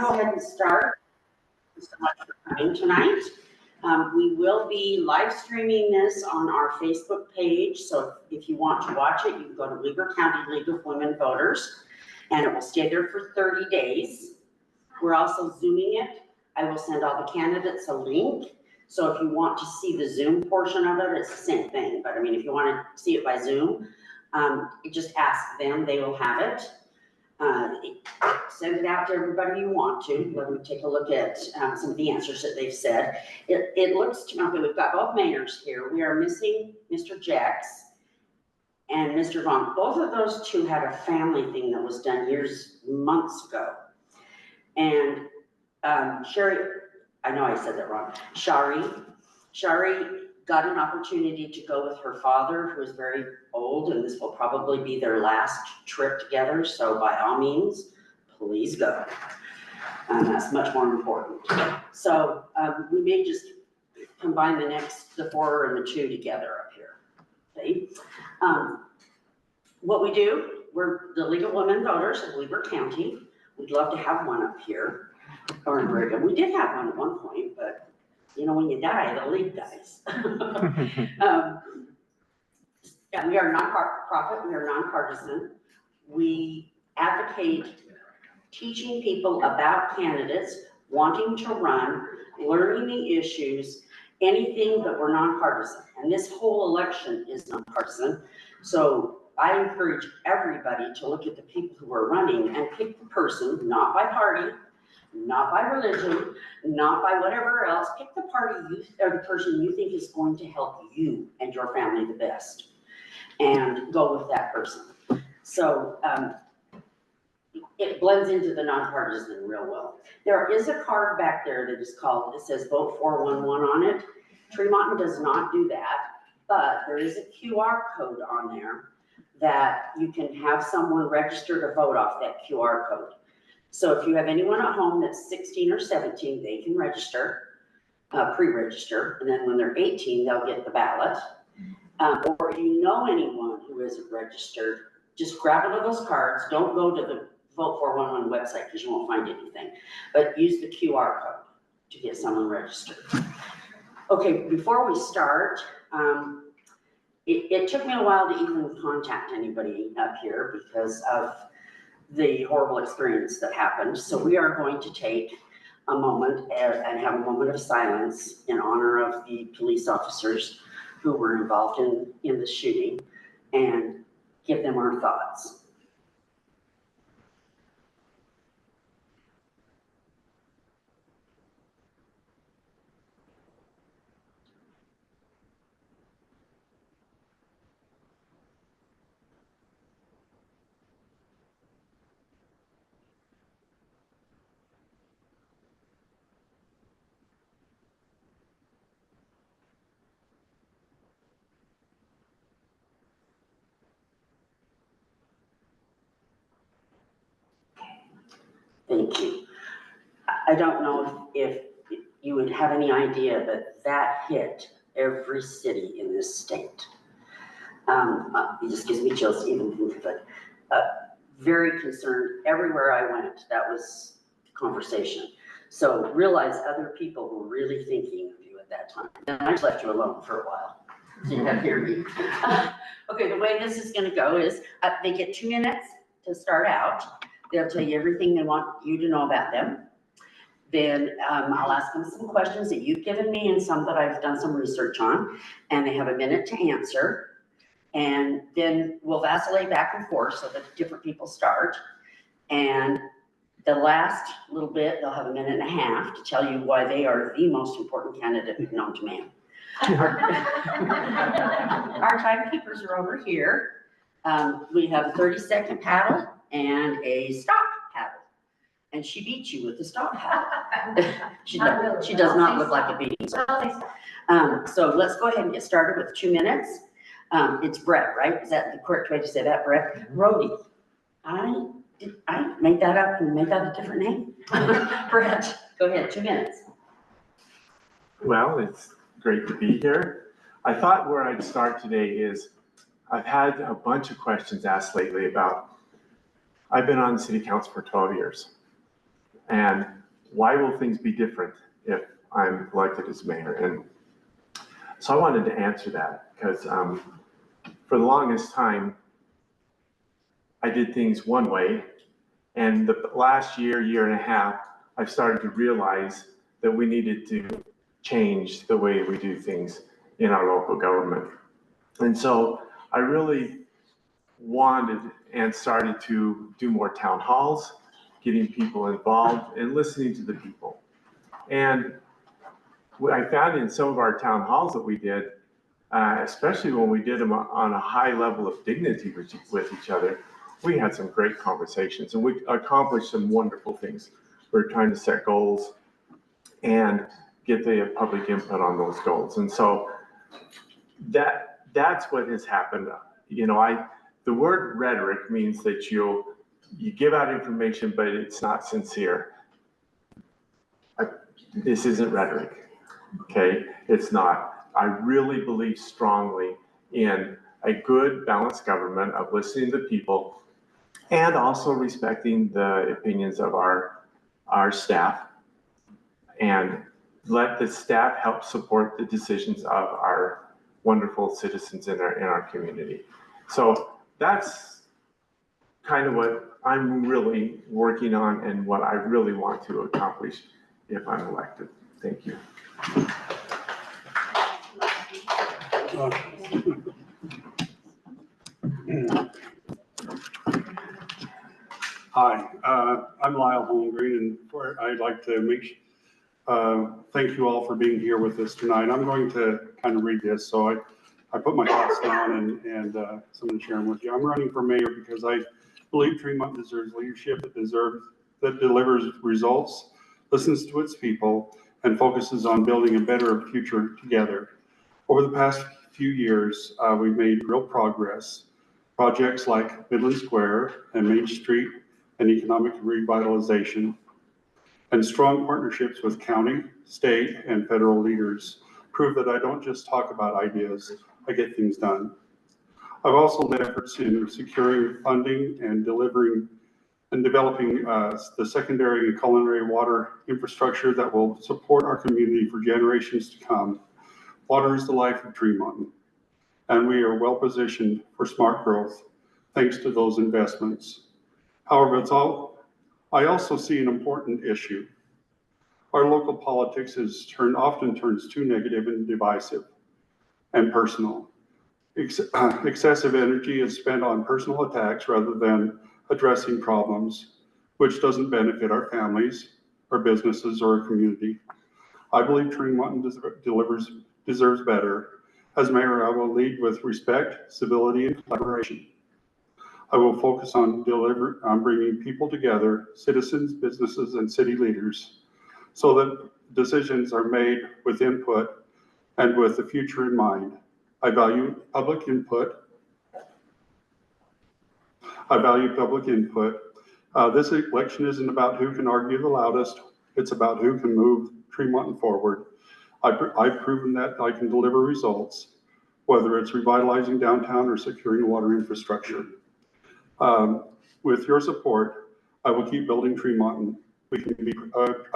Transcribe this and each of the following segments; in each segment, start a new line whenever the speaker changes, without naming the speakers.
go ahead and start. Thank you so much for coming tonight. We will be live streaming this on our Facebook page. So if you want to watch it, you can go to Weber County League of Women Voters, and it will stay there for 30 days. We're also Zooming it. I will send all the candidates a link. So if you want to see the Zoom portion of it, it's the same thing. But I mean, if you want to see it by Zoom, just ask them, they will have it. Send it out to everybody you want to. Let me take a look at some of the answers that they've said. It looks to me, okay, we've got both mayors here. We are missing Mr. Jax and Mr. Vaughn. Both of those two had a family thing that was done months ago. And Sherry, I know I said that wrong. Shari got an opportunity to go with her father, who is very old, and this will probably be their last trip together. So by all means, please go. That's much more important. So we may just combine the 4 and the 2 together up here. Okay. What we do, we're the League of Women Voters of Weber County. We'd love to have one up here or in Brigham. We did have one at one point, but you know, when you die, the league dies. Yeah, we are non-profit, we are non-partisan. We advocate teaching people about candidates, wanting to run, learning the issues, anything, but we're non-partisan. And this whole election is non-partisan. So I encourage everybody to look at the people who are running and pick the person, not by party, not by religion, not by whatever else. Pick the party or the person you think is going to help you and your family the best, and go with that person. So it blends into the nonpartisan real well. There is a card back there that is called, it says vote 411 on it. Tremonton does not do that, but there is a QR code on there that you can have someone register to vote off that QR code. So if you have anyone at home that's 16 or 17, they can register, pre-register, and then when they're 18, they'll get the ballot. Or if you know anyone who isn't registered, just grab one of those cards. Don't go to the Vote 411 website because you won't find anything, but use the QR code to get someone registered. Okay, before we start, it took me a while to even contact anybody up here because of the horrible experience that happened. So we are going to take a moment and have a moment of silence in honor of the police officers who were involved in the shooting and give them our thoughts. Thank you. I don't know if you would have any idea, but that hit every city in this state. It just gives me chills to even think of it. Very concerned everywhere I went. That was the conversation. So realize other people were really thinking of you at that time. And I just left you alone for a while, so you have to hear me. Okay, the way this is going to go is they get 2 minutes to start out. They'll tell you everything they want you to know about them. Then I'll ask them some questions that you've given me and some that I've done some research on, and they have a minute to answer. And then we'll vacillate back and forth so that different people start. And the last little bit, they'll have a minute and a half to tell you why they are the most important candidate known to man. Our timekeepers are over here. We have a 30-second paddle and a stop paddle. And she beat you with the stop paddle. she does not look like a beating. So let's go ahead and get started with 2 minutes. It's Brett, right? Is that the correct way to say that, Brett? Rhodey. Did I make that up and make that a different name? Brett, go ahead, 2 minutes.
Well, it's great to be here. I thought where I'd start today is I've had a bunch of questions asked lately about, I've been on city council for 12 years. And why will things be different if I'm elected as mayor? And so I wanted to answer that because for the longest time, I did things one way. And the last year, year and a half, I've started to realize that we needed to change the way we do things in our local government. And so I really wanted and started to do more town halls, getting people involved and listening to the people. And what I found in some of our town halls that we did, especially when we did them on a high level of dignity with each other, we had some great conversations and we accomplished some wonderful things. We're trying to set goals and get the public input on those goals. And so that's what has happened. You know, the word rhetoric means that you give out information, but it's not sincere. This isn't rhetoric, okay? It's not. I really believe strongly in a good, balanced government of listening to people and also respecting the opinions of our staff and let the staff help support the decisions of our wonderful citizens in our community. So that's kind of what I'm really working on and what I really want to accomplish if I'm elected. Thank you.
Hi, I'm Lyle Holmgreen, and I'd like to thank you all for being here with us tonight. I'm going to kind of read this, so I put my thoughts down and so I'm going to share them with you. I'm running for mayor because I believe Tremonton deserves leadership that delivers results, listens to its people, and focuses on building a better future together. Over the past few years, we've made real progress. Projects like Midland Square and Main Street and economic revitalization, and strong partnerships with county, state, and federal leaders prove that I don't just talk about ideas, I get things done. I've also led efforts in securing funding and developing the secondary and culinary water infrastructure that will support our community for generations to come. Water is the life of Tremonton, and we are well positioned for smart growth thanks to those investments. However, I also see an important issue. Our local politics often turns too negative and divisive and personal. Excessive energy is spent on personal attacks rather than addressing problems, which doesn't benefit our families, our businesses, or our community. I believe Tremonton deserves better. As mayor, I will lead with respect, civility, and collaboration. I will focus on bringing people together, citizens, businesses, and city leaders, so that decisions are made with input and with the future in mind. I value public input. This election isn't about who can argue the loudest. It's about who can move Tremonton forward. I've proven that I can deliver results, whether it's revitalizing downtown or securing water infrastructure. With your support, I will keep building Tremonton. A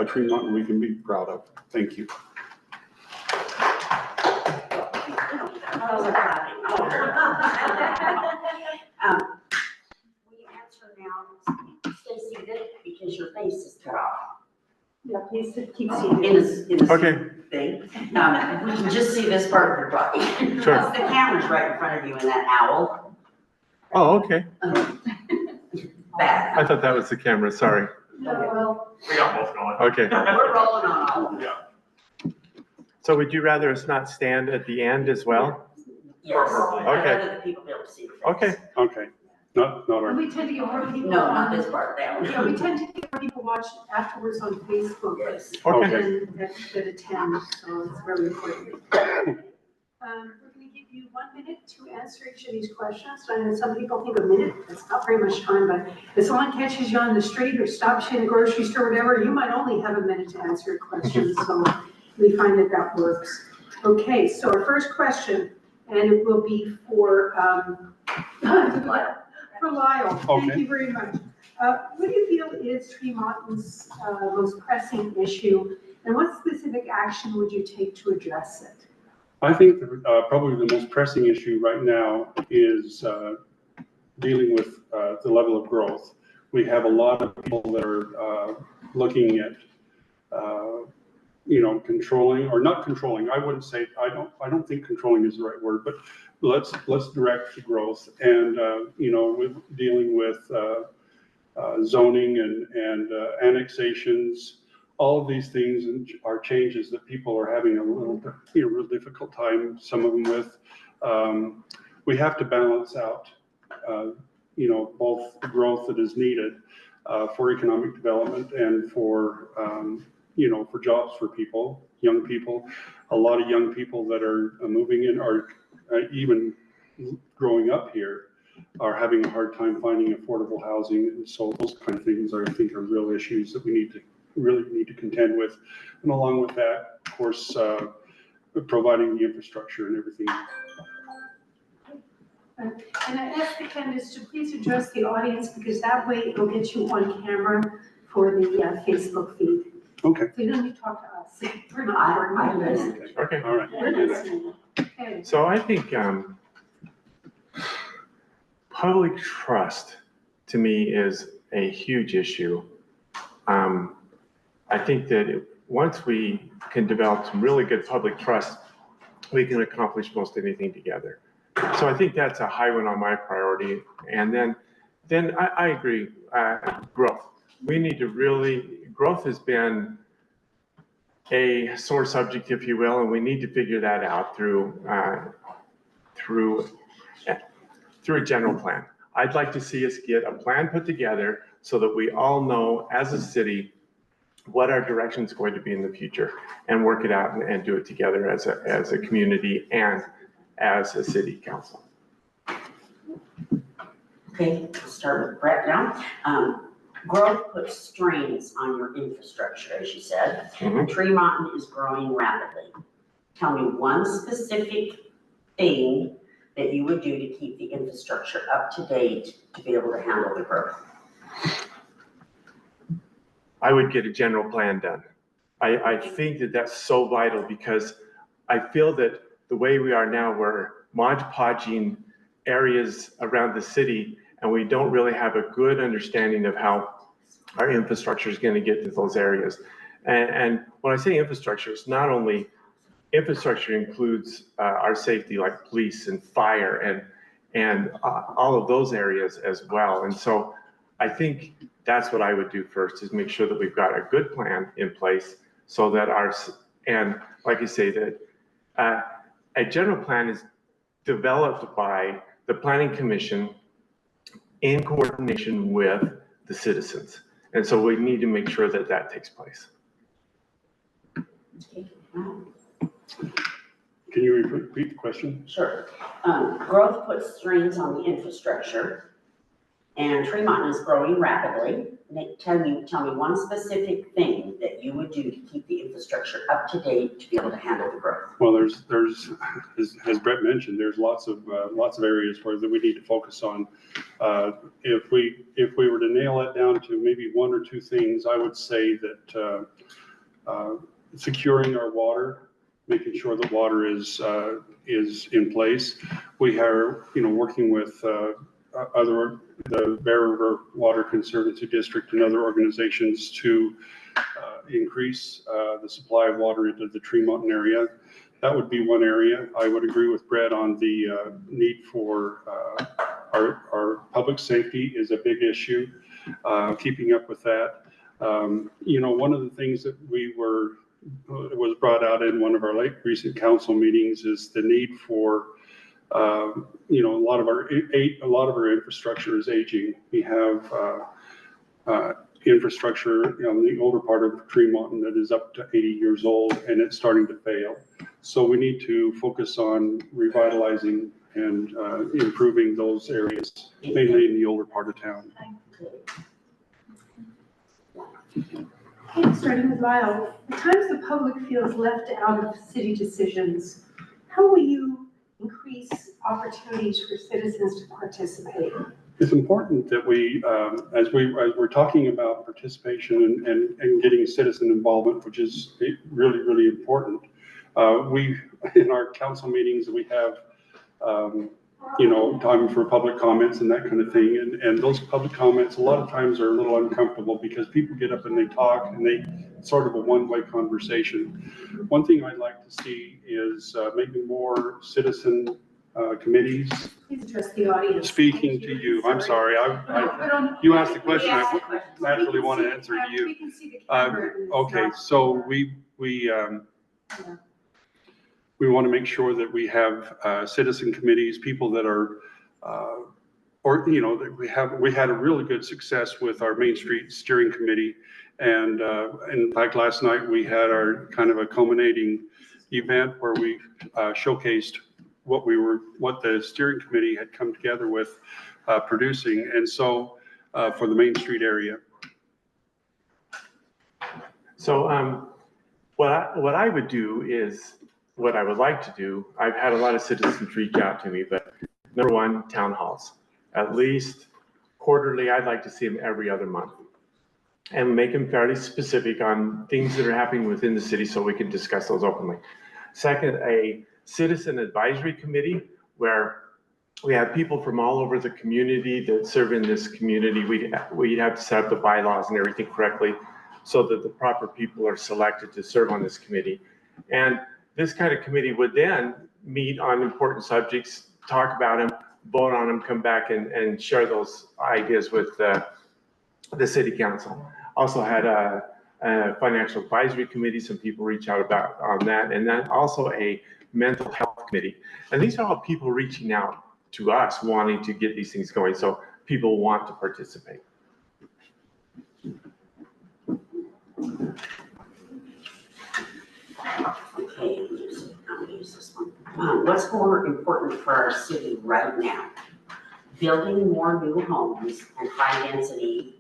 Tremonton we can be proud of. Thank you.
Will you answer now? Stay seated because your face is cut off.
Yeah, please keep seated.
In a
Okay.
thing. We can just see this part of your body.
Sure.
The camera's right in front of you in that owl.
Oh, okay.
Bad.
I thought that was the camera, sorry.
No, well,
We got both going.
Okay.
We're rolling on all of them.
Yeah.
So would you rather us not stand at the end as well?
Yes.
Okay.
I'd rather the people be able to see the face.
Okay.
Okay. Not our.
we tend to get more people.
No, not this part down.
Yeah, we tend to get more people watch afterwards on Facebook
Yes.
Okay.
that attend, so it's really important. We're gonna give you 1 minute to answer each of these questions. I know some people think a minute, that's not very much time, but if someone catches you on the street or stops you in a grocery store or whatever, you might only have a minute to answer a question, so we find that works. Okay, so our first question, and it will be for Lyle. Thank
Okay.
you very much. What do you feel is Tremonton's most pressing issue, and what specific action would you take to address it?
I think probably the most pressing issue right now is dealing with the level of growth. We have a lot of people that are looking at, controlling or not controlling. I wouldn't say, I don't think controlling is the right word, but let's direct the growth and, with dealing with zoning and annexations. All of these things are changes that people are having a little, real difficult time, some of them with. We have to balance out, both the growth that is needed for economic development and for, for jobs for people, young people. A lot of young people that are moving in or even growing up here are having a hard time finding affordable housing. And so those kind of things I think are real issues that we really need to contend with. And along with that, of course, providing the infrastructure and everything.
And I ask the candidates to please address the audience, because that way it'll get you on camera for the Facebook feed.
Okay.
So you don't need to talk to us. We're not.
I'm listening.
Okay.
All right.
We're listening. Okay.
So I think public trust to me is a huge issue. I think that once we can develop some really good public trust, we can accomplish most anything together. So I think that's a high one on my priority. And then I agree, growth. We need to growth has been a sore subject, if you will, and we need to figure that out through a general plan. I'd like to see us get a plan put together so that we all know as a city what our direction is going to be in the future and work it out and do it together as a community and as a city council.
Okay, we'll start with Brett now. Growth puts strains on your infrastructure, as you said.
Mhm.
Tremonton is growing rapidly. Tell me one specific thing that you would do to keep the infrastructure up to date to be able to handle the growth.
I would get a general plan done. I think that that's so vital because I feel that the way we are now, we're modge-podging areas around the city, and we don't really have a good understanding of how our infrastructure is going to get to those areas. And when I say infrastructure, it's not only infrastructure includes our safety, like police and fire and all of those areas as well. And so I think that's what I would do first, is make sure that we've got a good plan in place so that and like you say, that a general plan is developed by the Planning Commission in coordination with the citizens. And so we need to make sure that that takes place.
Okay.
Can you repeat the question?
Sure. Growth puts strains on the infrastructure, and Tremonton is growing rapidly. Tell me one specific thing that you would do to keep the infrastructure up to date to be able to handle the growth.
Well, there's as Brett mentioned, there's lots of areas that we need to focus on. If we were to nail it down to maybe one or two things, I would say that securing our water, making sure that water is in place. We are working with the Bear River Water Conservancy District and other organizations to increase the supply of water into the Tremonton area. That would be one area. I would agree with Brett on the need for our public safety is a big issue. Keeping up with that. One of the things that was brought out in one of our recent council meetings is the need for a lot of our infrastructure is aging. We have infrastructure on the older part of Tremonton that is up to 80 years old, and it's starting to fail. So we need to focus on revitalizing and improving those areas, mainly in the older part of town.
Okay, starting with Lyle. At times the public feels left out of city decisions. How will you increase opportunities for citizens to participate?
It's important that we, as we're talking about participation and getting citizen involvement, which is really, really important. In our council meetings, we have, time for public comments and that kind of thing. And those public comments, a lot of times are a little uncomfortable because people get up and they talk and it's sort of a one-way conversation. One thing I'd like to see is maybe more citizen committees.
Please address the audience.
Speaking to you, I'm sorry, you asked the question, I naturally want to answer to you.
We can see the camera.
Okay, so we want to make sure that we have citizen committees, people that are, that we had a really good success with our Main Street Steering Committee. And in fact, last night we had our kind of a culminating event where we showcased what the steering committee had come together with producing. And so for the Main Street area.
So what I would do is, what I would like to do, I've had a lot of citizens reach out to me, but number one, town halls. At least quarterly, I'd like to see them every other month. And make them fairly specific on things that are happening within the city so we can discuss those openly. Second, a citizen advisory committee where we have people from all over the community that serve in this community. We'd have to set up the bylaws and everything correctly so that the proper people are selected to serve on this committee. And this kind of committee would then meet on important subjects, talk about them, vote on them, come back and share those ideas with the city council. Also had a financial advisory committee, some people reach out about on that, and then also a mental health committee. And these are all people reaching out to us wanting to get these things going, so people want to participate.
Okay, I'm gonna use this one. What's more important for our city right now? Building more new homes and high density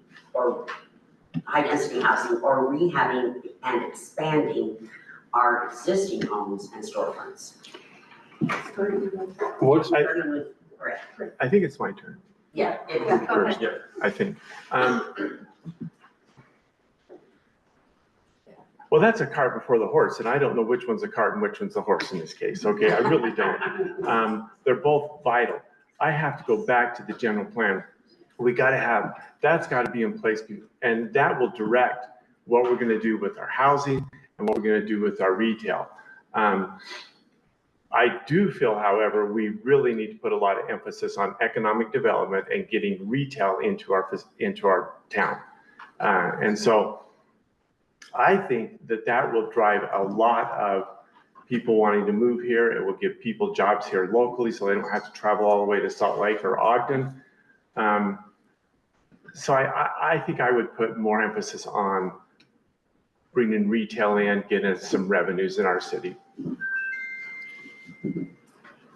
housing, or rehabbing and expanding our existing homes and storefronts? Starting with Brett.
I think it's my turn.
Yeah.
First, yeah, I think. Well, that's a cart before the horse, and I don't know which one's a cart and which one's a horse in this case. Okay, I really don't. They're both vital. I have to go back to the general plan. That's got to be in place, and that will direct what we're going to do with our housing and what we're going to do with our retail. I do feel, however, we really need to put a lot of emphasis on economic development and getting retail into our town. And so I think that will drive a lot of people wanting to move here. It will give people jobs here locally so they don't have to travel all the way to Salt Lake or Ogden. So I think I would put more emphasis on bringing retail in, getting some revenues in our city.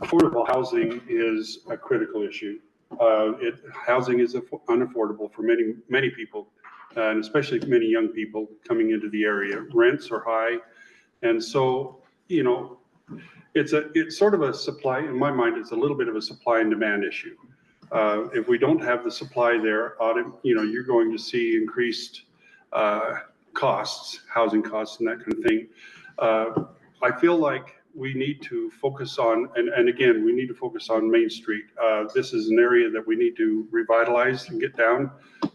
Affordable housing is a critical issue. Housing is unaffordable for many people, and especially many young people coming into the area. Rents are high, and so it's sort of a supply. In my mind, it's a little bit of a supply and demand issue. If we don't have the supply there, you're going to see increased costs, housing costs, and that kind of thing. I feel like we need to focus on, and again, we need to focus on Main Street. This is an area that we need to revitalize and get down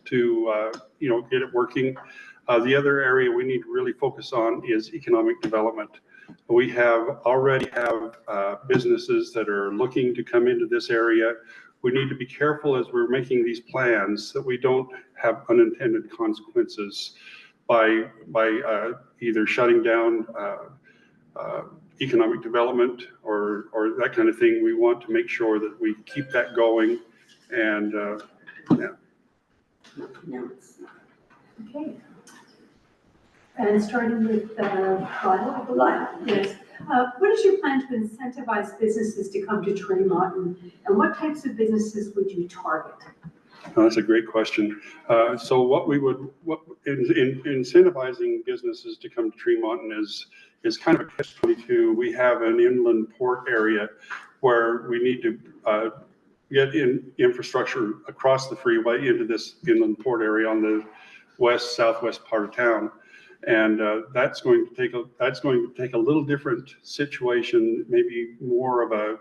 to, get it working. The other area we need to really focus on is economic development. We already have businesses that are looking to come into this area. We need to be careful as we're making these plans that we don't have unintended consequences by either shutting down economic development or that kind of thing. We want to make sure that we keep that going, and yeah.
Okay. And starting with Lyle, yes. What is your plan to incentivize businesses to come to Tremonton, and what types of businesses would you target?
Oh, that's a great question. So what in incentivizing businesses to come to Tremonton is kind of a catch-22. We have an inland port area where we need to get in infrastructure across the freeway into this inland port area on the southwest part of town. And that's going to take a little different situation, maybe more of a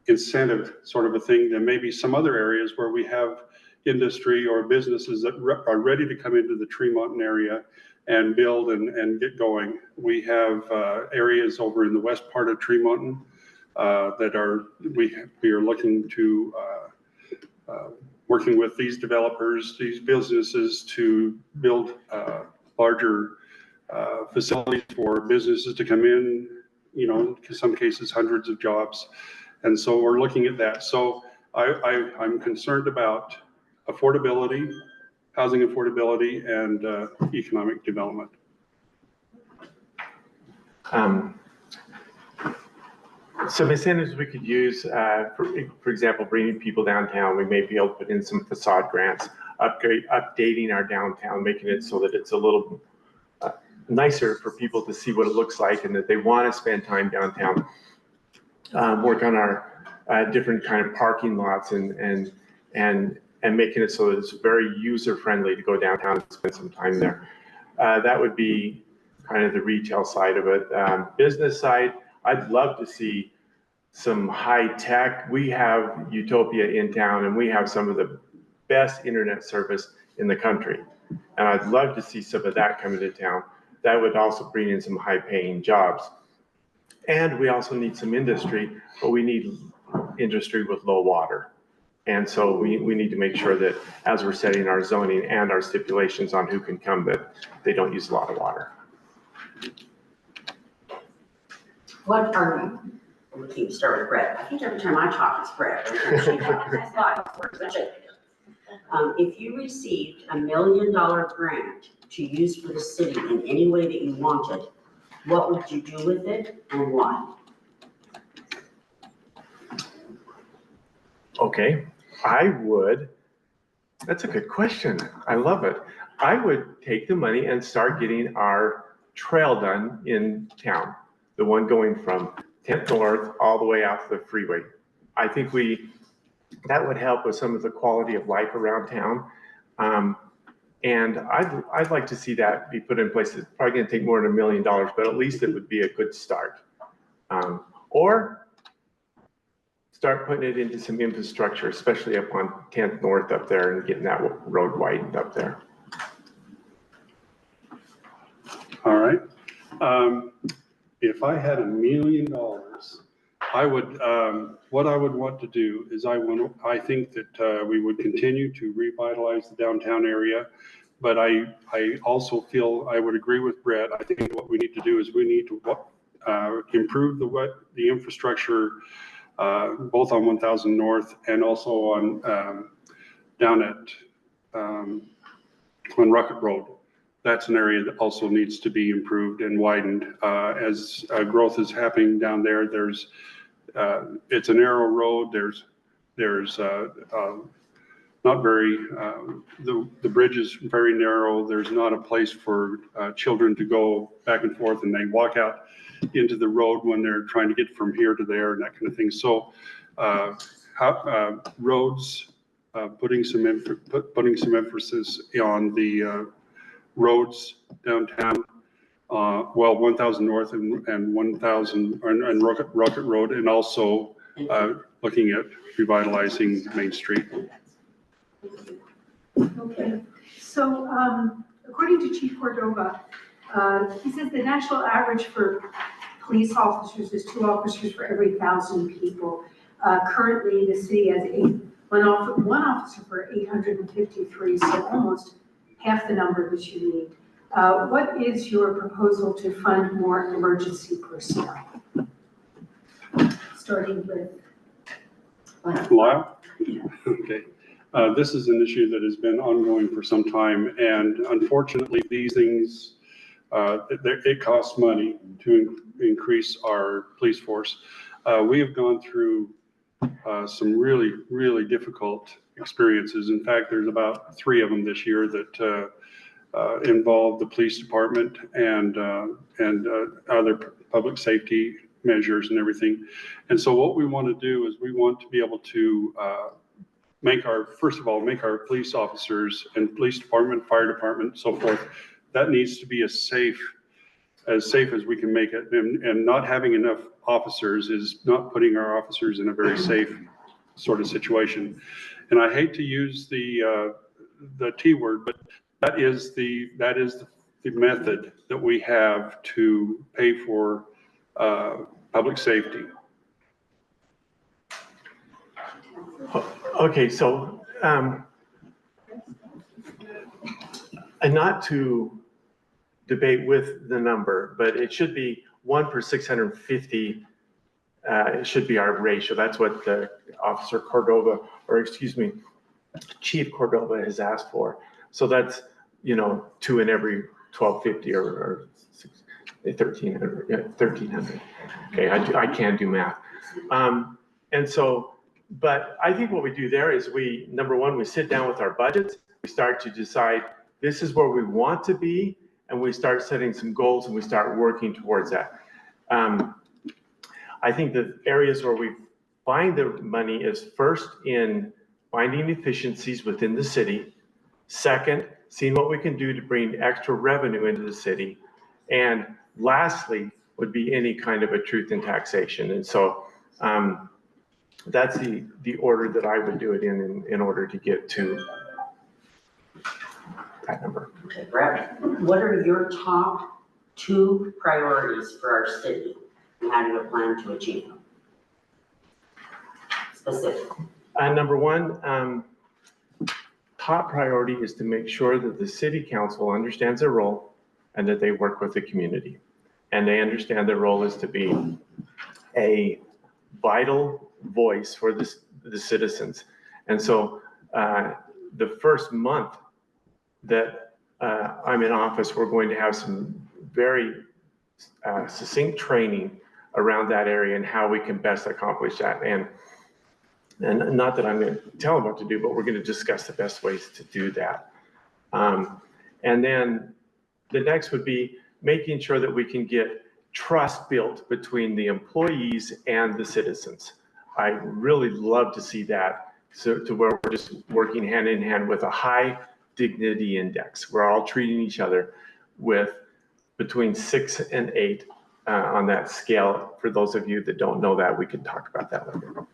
incentive sort of a thing than maybe some other areas where we have industry or businesses that are ready to come into the Tremonton area and build and get going. We have areas over in the west part of Tremonton that we are looking to working with these developers, these businesses to build larger facilities for businesses to come in, you know, in some cases, hundreds of jobs. And so we're looking at that. So I'm concerned about affordability, housing affordability, and economic development.
Some incentives we could use, for example, bringing people downtown, we may be able to put in some facade grants, updating our downtown, making it so that it's a little nicer for people to see what it looks like and that they want to spend time downtown. Work on our different kind of parking lots and making it so that it's very user friendly to go downtown and spend some time there. That would be kind of the retail side of it. Business side, I'd love to see some high tech. We have Utopia in town and we have some of the best internet service in the country. And I'd love to see some of that come into town. That would also bring in some high paying jobs. And we also need some industry, but we need industry with low water. And so we need to make sure that as we're setting our zoning and our stipulations on who can come, that they don't use a lot of water.
What are we can start with Brett. I think every time I talk, it's Brett. If you received $1 million grant to use for the city in any way that you wanted, what would you do with it and why?
Okay, that's a good question. I love it. I would take the money and start getting our trail done in town. The one going from 10th North all the way out to the freeway. I think that would help with some of the quality of life around town. And I'd like to see that be put in place. It's probably gonna take more than $1 million, but at least it would be a good start. Or start putting it into some infrastructure, especially up on 10th North up there and getting that road widened up there.
All right. If I had $1 million, I would, what I would want to do is I think that we would continue to revitalize the downtown area, but I also feel I would agree with Brett. I think what we need to do is we need to improve the infrastructure both on 1000 North and also on down at on Rocket Road. That's an area that also needs to be improved and widened as growth is happening down there. It's a narrow road. There's not very, the bridge is very narrow. There's not a place for children to go back and forth and they walk out into the road when they're trying to get from here to there and that kind of thing. So roads, putting some emphasis on the roads downtown, 1000 North and 1000 and Rocket Road, and also looking at revitalizing Main Street.
Okay, so according to Chief Cordova, he says the national average for police officers is 2 officers for every 1,000 people. Currently, the city has one officer for 853, so almost half the number that you need. What is your proposal to fund more emergency personnel? Starting with
Lyle? Okay. This is an issue that has been ongoing for some time, and unfortunately, these things, it costs money to increase our police force. We have gone through some really, really difficult experiences. In fact, there's about 3 of them this year that involve the police department and other public safety measures and everything. And so what we want to do is we want to be able to first of all, make our police officers and police department, fire department, so forth, that needs to be as safe as we can make it. And not having enough officers is not putting our officers in a very safe sort of situation. And I hate to use the T word, but that is the method that we have to pay for public safety.
Okay, so, and not to debate with the number, but it should be 1 per 650. It should be our ratio. That's what the Officer Cordova, or excuse me, Chief Cordova has asked for. So that's, 2 in every 1250 or 1300, yeah, 1300. Okay, I can't do math. And so, but I think what we do there is number one, we sit down with our budgets, we start to decide this is where we want to be, and we start setting some goals and we start working towards that. I think the areas where we find the money is first in finding efficiencies within the city. Second, seeing what we can do to bring extra revenue into the city. And lastly, would be any kind of a truth in taxation. And so that's the order that I would do it in order to get to that number.
Okay, Brett, what are your top 2 priorities for our city, and how do you plan to achieve them? Specifically.
Number one, top priority is to make sure that the city council understands their role and that they work with the community. And they understand their role is to be a vital voice for the citizens. And so the first month that I'm in office, we're going to have some very succinct training around that area and how we can best accomplish that. And not that I'm going to tell them what to do, but we're going to discuss the best ways to do that. And then the next would be making sure that we can get trust built between the employees and the citizens. I really love to see that, so to where we're just working hand in hand with a high dignity index. We're all treating each other with between 6 and 8 on that scale. For those of you that don't know that, we can talk about that later.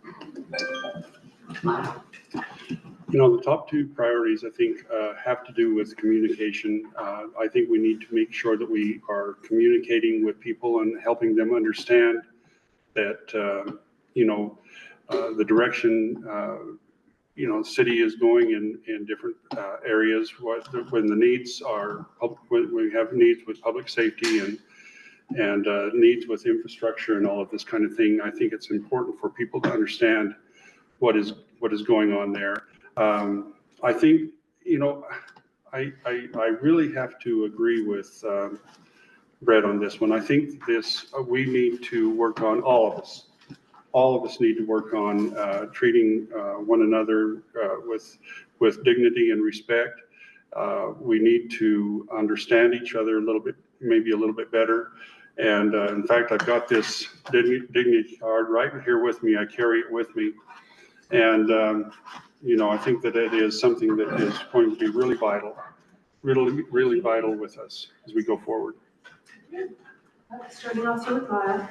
The top 2 priorities, I think, have to do with communication. I think we need to make sure that we are communicating with people and helping them understand that, the direction, city is going in different areas, when the needs are, when we have needs with public safety and needs with infrastructure and all of this kind of thing. I think it's important for people to understand what is going on there. I think, I really have to agree with Brett on this one. I think we need to work on, all of us need to work on treating one another with dignity and respect. We need to understand each other maybe a little bit better. And in fact, I've got this dignity card right here with me. I carry it with me. And, I think that it is something that is going to be really vital, really vital with us as we go forward.
Starting also with Lyle,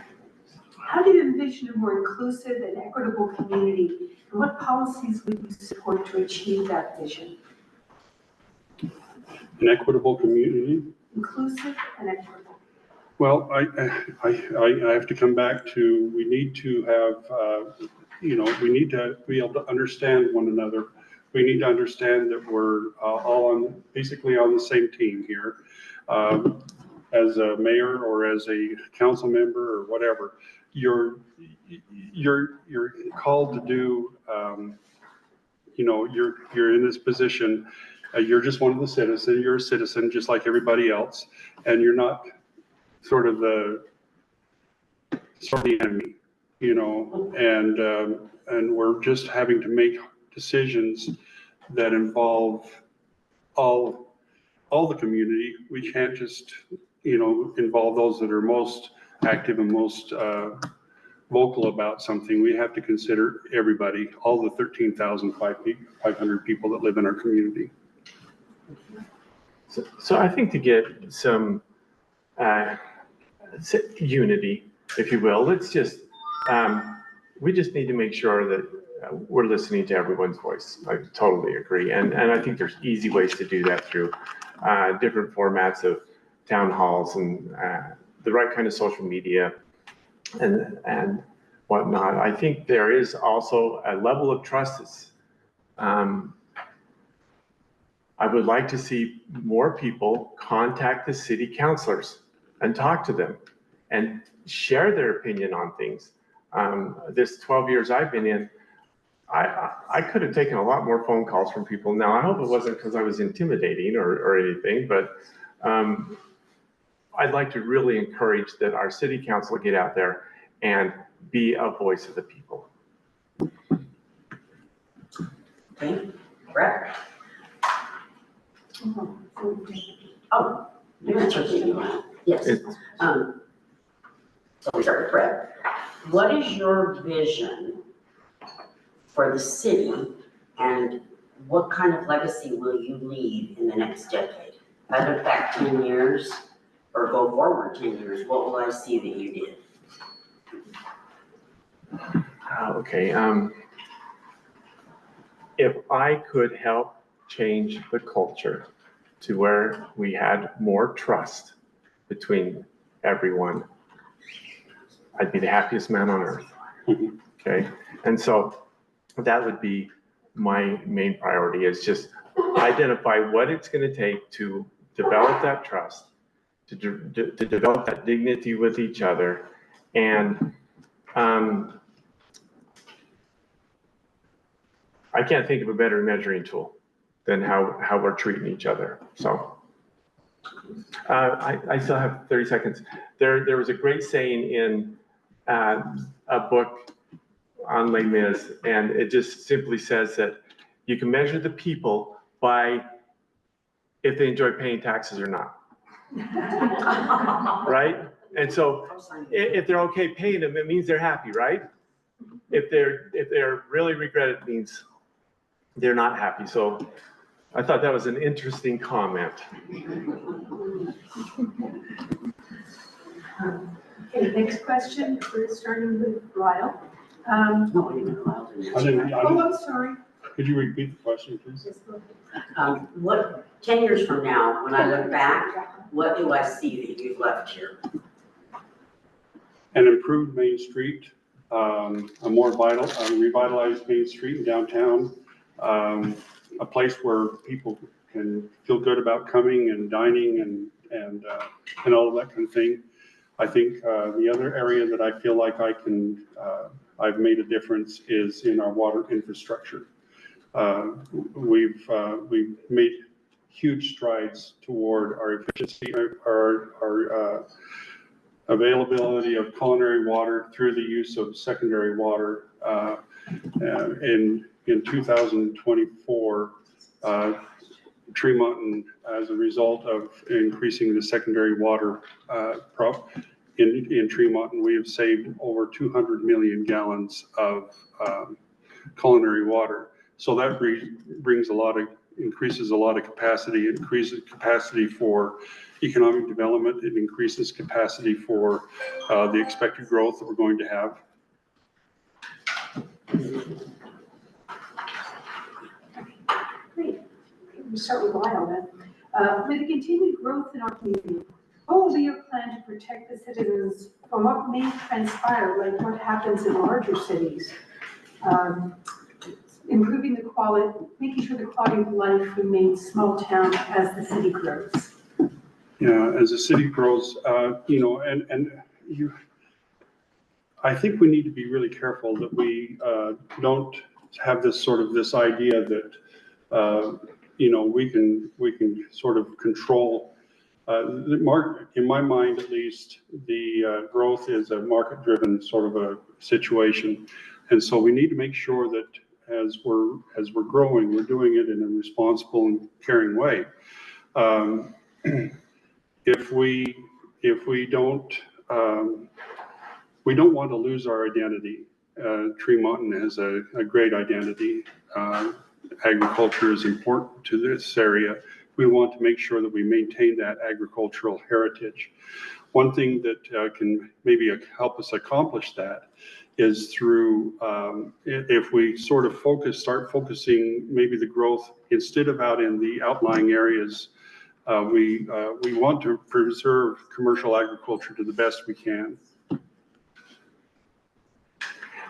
how do you envision a more inclusive and equitable community? And what policies would you support to achieve that vision?
An equitable community?
Inclusive and equitable.
Well, I have to come back to, we need to have, we need to be able to understand one another. We need to understand that we're all basically on the same team here. As a mayor or as a council member or whatever, you're called to do, you're in this position. You're just one of the citizens. You're a citizen just like everybody else, and you're not sort of the enemy, and we're just having to make decisions that involve all the community. We can't just, involve those that are most active and most vocal about something, we have to consider everybody, all the 13,500 people that live in our community.
So I think to get some unity, if you will, let's just, we just need to make sure that we're listening to everyone's voice. I totally agree. And I think there's easy ways to do that through different formats of town halls and the right kind of social media and whatnot. I think there is also a level of trust. I would like to see more people contact the city councilors and talk to them and share their opinion on things. This 12 years I've been in, I could have taken a lot more phone calls from people. Now, I hope it wasn't because I was intimidating or anything, but I'd like to really encourage that our city council get out there and be a voice of the people.
Okay, Brett? Oh, you're changing. Yes. So we start with Brett. What is your vision for the city and what kind of legacy will you leave in the next decade? If I look back 10 years or go forward 10 years, what will I see that you did?
Okay. If I could help change the culture to where we had more trust between everyone, I'd be the happiest man on earth. Okay. And so that would be my main priority, is just identify what it's going to take to develop that trust, to develop that dignity with each other. And I can't think of a better measuring tool than how we're treating each other. So I still have 30 seconds. There was a great saying in a book on Les Mis, and it just simply says that you can measure the people by if they enjoy paying taxes or not. Right? And so if they're okay paying them, it means they're happy, right? If they're really regret it, it means they're not happy. So I thought that was an interesting comment.
Okay, next question, we're starting with Lyle.
No, I didn't allow it.
Oh, I'm sorry.
Could you repeat the question, please?
What, 10 years from now, when I look back, what do I see that you've left here?
An improved Main Street, a more revitalized Main Street in downtown, a place where people can feel good about coming and dining and all of that kind of thing. I think the other area that I feel like I've made a difference is in our water infrastructure. We've made huge strides toward our efficiency, our availability of culinary water through the use of secondary water. In 2024, Tremonton, as a result of increasing the secondary water in Tremonton, we have saved over 200 million gallons of culinary water. So that increases a lot of capacity. It increases capacity for economic development. It increases capacity for the expected growth that we're going to have.
Great. We'll start with Lyle then. With the continued growth in our community, what will be your plan to protect the citizens from what may transpire, like what happens in larger cities? Improving the quality, making sure the quality of life remains small town as the city grows.
Yeah, as the city grows, I think we need to be really careful that we don't have this idea that we can sort of control the market. In my mind, at least, the growth is a market-driven sort of a situation, and so we need to make sure that as we're growing, we're doing it in a responsible and caring way. If we don't we don't want to lose our identity. Tremonton has a great identity. Agriculture is important to this area. We want to make sure that we maintain that agricultural heritage. One thing that can maybe help us accomplish that is through, if we sort of start focusing maybe the growth, instead of out in the outlying areas, we want to preserve commercial agriculture to the best we can.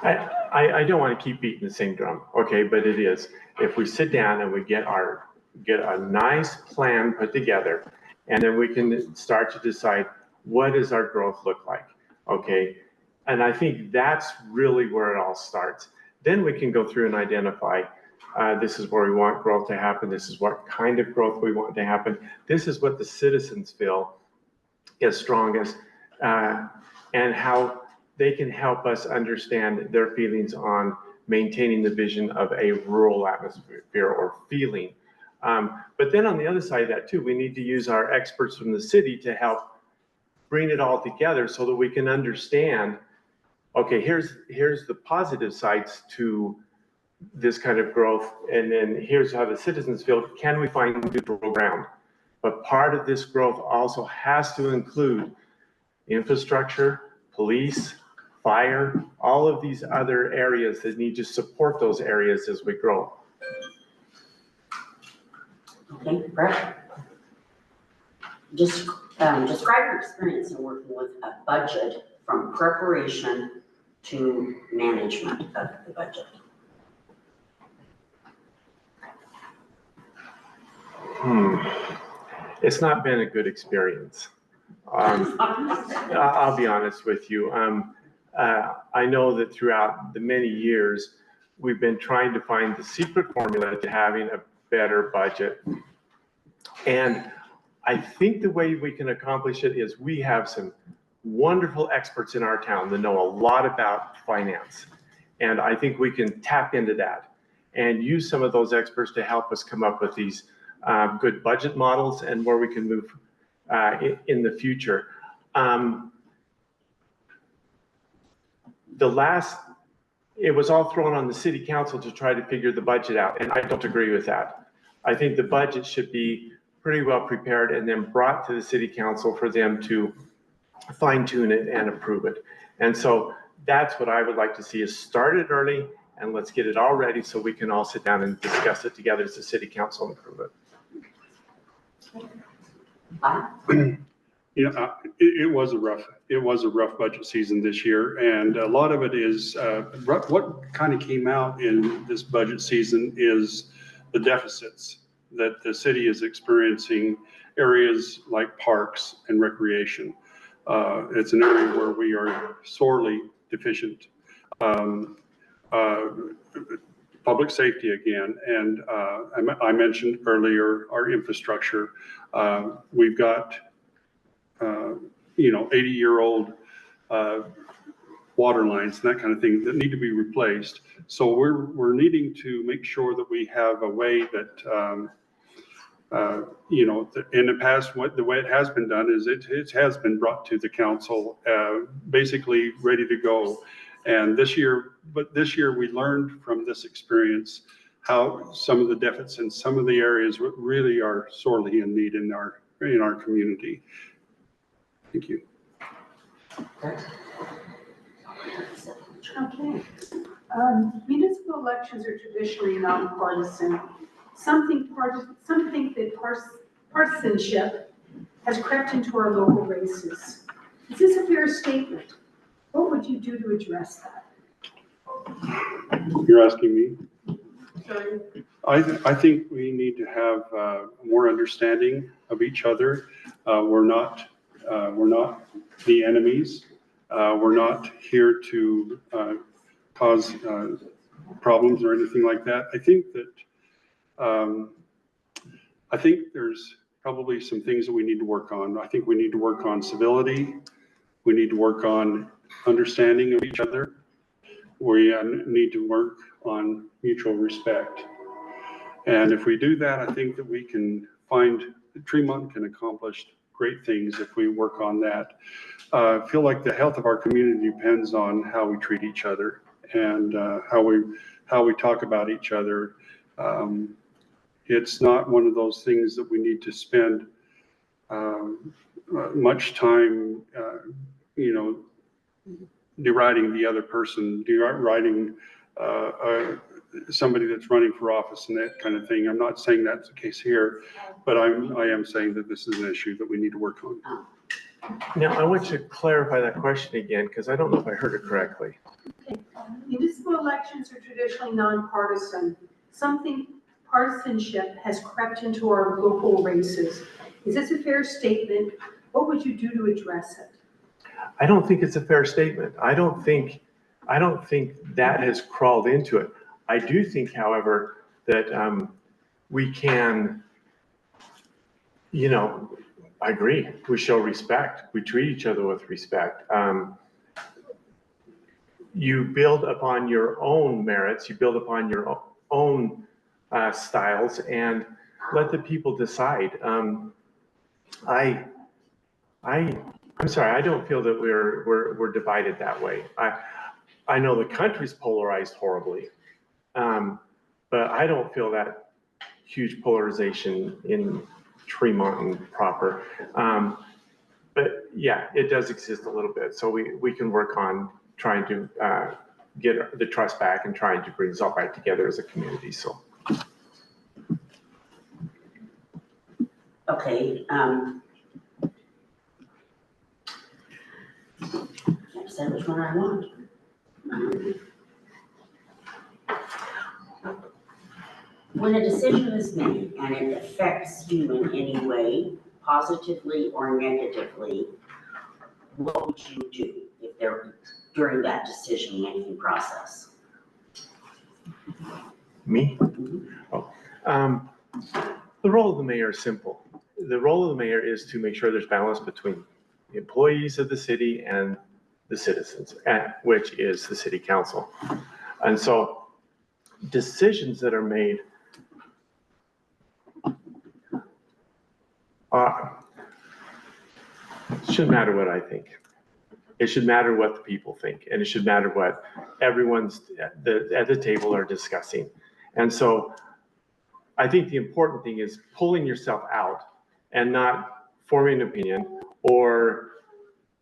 I don't want to keep beating the same drum, okay, but it is. If we sit down and we get a nice plan put together, and then we can start to decide what does our growth look like, okay? And I think that's really where it all starts. Then we can go through and identify, this is where we want growth to happen. This is what kind of growth we want to happen. This is what the citizens feel is strongest, and how they can help us understand their feelings on maintaining the vision of a rural atmosphere or feeling. But then on the other side of that too, we need to use our experts from the city to help bring it all together so that we can understand, okay, here's the positive sides to this kind of growth, and then here's how the citizens feel. Can we find neutral ground? But part of this growth also has to include infrastructure, police, fire, all of these other areas that need to support those areas as we grow.
Okay, Brett? Describe your experience in working with a budget from preparation to management of the budget.
It's not been a good experience. I'll be honest with you. I know that throughout the many years, we've been trying to find the secret formula to having a better budget. And I think the way we can accomplish it is we have some wonderful experts in our town that know a lot about finance. And I think we can tap into that and use some of those experts to help us come up with these good budget models and where we can move in the future. It was all thrown on the city council to try to figure the budget out, and I don't agree with that. I think the budget should be pretty well prepared and then brought to the city council for them to fine tune it and approve it. And so that's what I would like to see, is start it early and let's get it all ready so we can all sit down and discuss it together as a city council and approve it.
You know, it was a rough budget season this year, and a lot of it is what kind of came out in this budget season is the deficits that the city is experiencing. Areas like parks and recreation, it's an area where we are sorely deficient. Public safety again, and I mentioned earlier our infrastructure. We've got 80-year-old water lines and that kind of thing that need to be replaced. So we're needing to make sure that we have a way that in the past, the way it has been done is it has been brought to the council basically ready to go. And this year we learned from this experience how some of the deficits in some of the areas really are sorely in need in our community. Thank you.
Okay. Municipal elections are traditionally nonpartisan. Some think that partisanship has crept into our local races. Is this a fair statement? What would you do to address that?
You're asking me?
Sorry.
I think we need to have more understanding of each other. We're not the enemies. We're not here to cause problems or anything like that. I think there's probably some things that we need to work on. I think we need to work on civility. We need to work on understanding of each other. We need to work on mutual respect. And if we do that, I think that we can Tremonton can accomplish great things if we work on that. I feel like the health of our community depends on how we treat each other and how we talk about each other. It's not one of those things that we need to spend much time, deriding the other person, deriding somebody that's running for office and that kind of thing. I'm not saying that's the case here, but I am saying that this is an issue that we need to work on.
Now, I want you to clarify that question again, because I don't know if I heard it correctly.
Municipal elections are traditionally nonpartisan. Something partisanship has crept into our local races. Is this a fair statement? What would you do to address it?
I don't think it's a fair statement. I don't think that has crawled into it. I do think, however, that we can, I agree. We show respect. We treat each other with respect. You build upon your own merits. You build upon your own styles, and let the people decide. I'm sorry. I don't feel that we're divided that way. I know the country's polarized horribly, but I don't feel that huge polarization in Tremonton proper. But yeah, it does exist a little bit. So we can work on trying to get the trust back and trying to bring us all back together as a community. So.
Okay. Can't decide which one I want. When a decision is made and it affects you in any way, positively or negatively, what would you do if they're during that decision-making process?
Me? Oh, the role of the mayor is simple. The role of the mayor is to make sure there's balance between the employees of the city and the citizens, which is the city council. And so decisions that are made shouldn't matter what I think. It should matter what the people think, and it should matter what everyone's at the table are discussing. And so I think the important thing is pulling yourself out and not forming an opinion or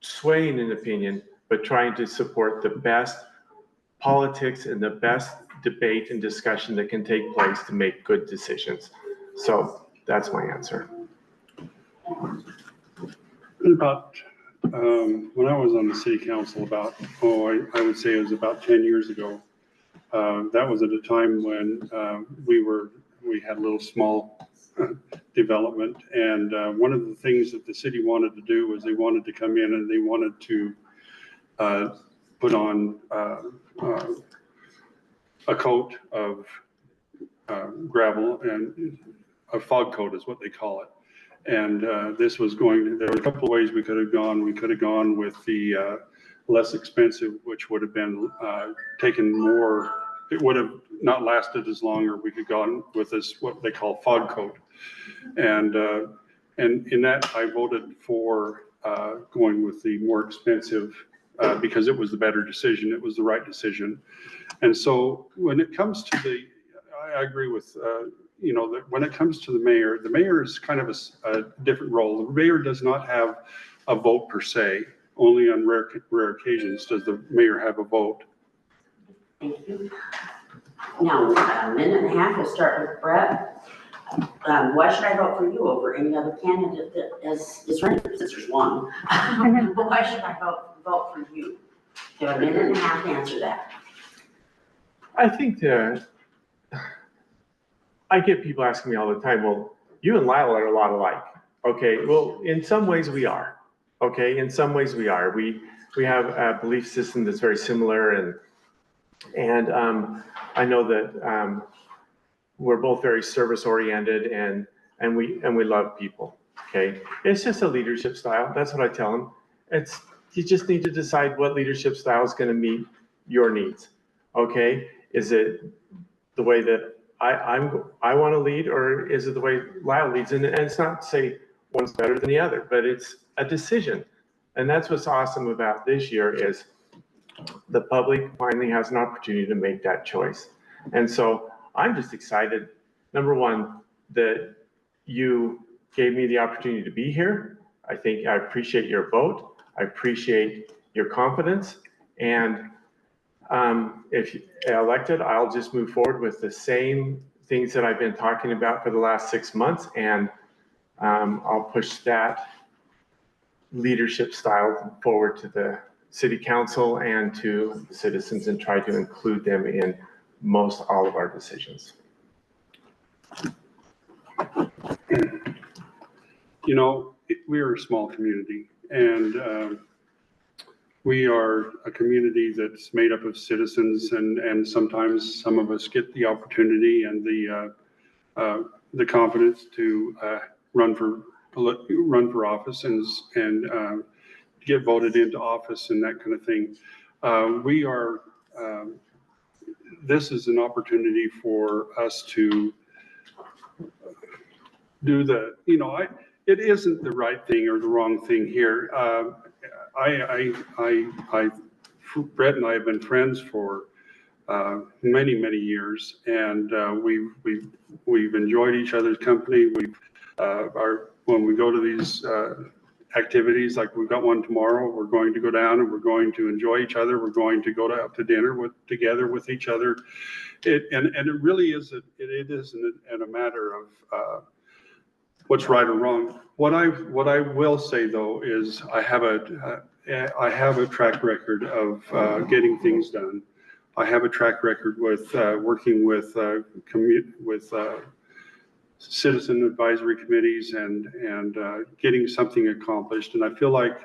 swaying an opinion, but trying to support the best politics and the best debate and discussion that can take place to make good decisions. So that's my answer.
About when I was on the city council I would say it was about 10 years ago. That was at a time when we had a little small development. And one of the things that the city wanted to do was they wanted to come in and they wanted to put on a coat of gravel, and a fog coat is what they call it. And this was there were a couple of ways we could have gone. We could have gone with the less expensive, which would have been taken more, it would have not lasted as long, or we could have gone with this, what they call fog coat. And in that, I voted for going with the more expensive because it was the better decision. It was the right decision. And so when it comes to I agree with, that when it comes to the mayor is kind of a different role. The mayor does not have a vote per se. Only on rare occasions does the mayor have a vote.
Thank you. Now, a minute and a half, we'll start with Brett. Why should I vote for you over any other candidate that is running, since there's one? But why should I vote for you? You have a minute and a half to answer that.
I think I get people asking me all the time, well, you and Lyle are a lot alike. Okay, well, in some ways we are. Okay, in some ways we are. We have a belief system that's very similar, and I know that we're both very service oriented, and we love people. Okay, it's just a leadership style. That's what I tell them. You just need to decide what leadership style is going to meet your needs. Okay, is it the way that I want to lead, or is it the way Lyle leads? And it's not to say one's better than the other, but it's a decision. And that's what's awesome about this year is the public finally has an opportunity to make that choice. And so I'm just excited, number one, that you gave me the opportunity to be here. I appreciate your vote. I appreciate your confidence. And if elected, I'll just move forward with the same things that I've been talking about for the last 6 months. And I'll push that leadership style forward to the city council and to citizens and try to include them in most all of our decisions.
You know, we are a small community, and we are a community that's made up of citizens, and sometimes some of us get the opportunity and the confidence to run for office and get voted into office and that kind of thing. This is an opportunity for us to do it isn't the right thing or the wrong thing here. Brett and I have been friends for many, many years, and we've enjoyed each other's company. When we go to these activities, like we've got one tomorrow, we're going to go down and we're going to enjoy each other. We're going to go out to dinner together with each other. It really isn't a matter of what's right or wrong. What I will say though is I have a track record of getting things done. I have a track record with working with citizen advisory committees and getting something accomplished. And I feel like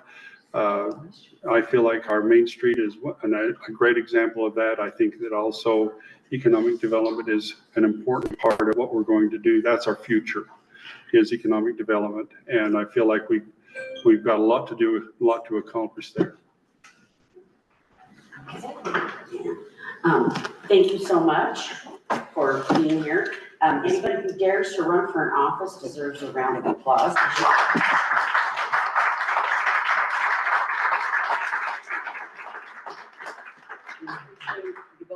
our Main Street is a great example of that. I think that also economic development is an important part of what we're going to do. That's our future, is economic development. And I feel like we've got a lot to do, a lot to accomplish there.
Thank you so much for being here. Anybody who dares to run for an office deserves a round of applause.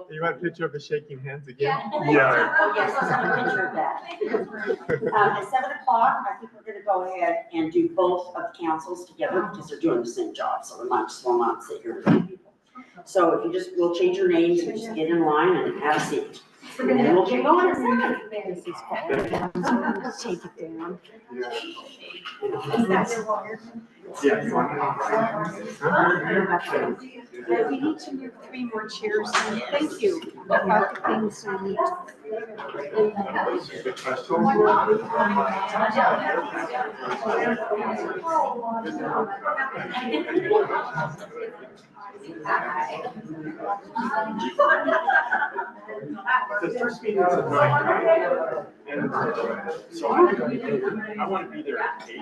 You want a picture of us shaking hands again?
Yeah.
Oh, yes, let's have a picture of that. At 7 o'clock, I think we're gonna go ahead and do both of the councils together because they're doing the same job, so we might just will not sit here with people. So if you we'll change your names and just get in line and have a seat. And then we'll get going at 7.
This is bad. Take it down.
Yeah, you want
We need to move 3 more chairs. Thank you. About the things we need.
The first meeting is at 9. And so I want to be there at 8.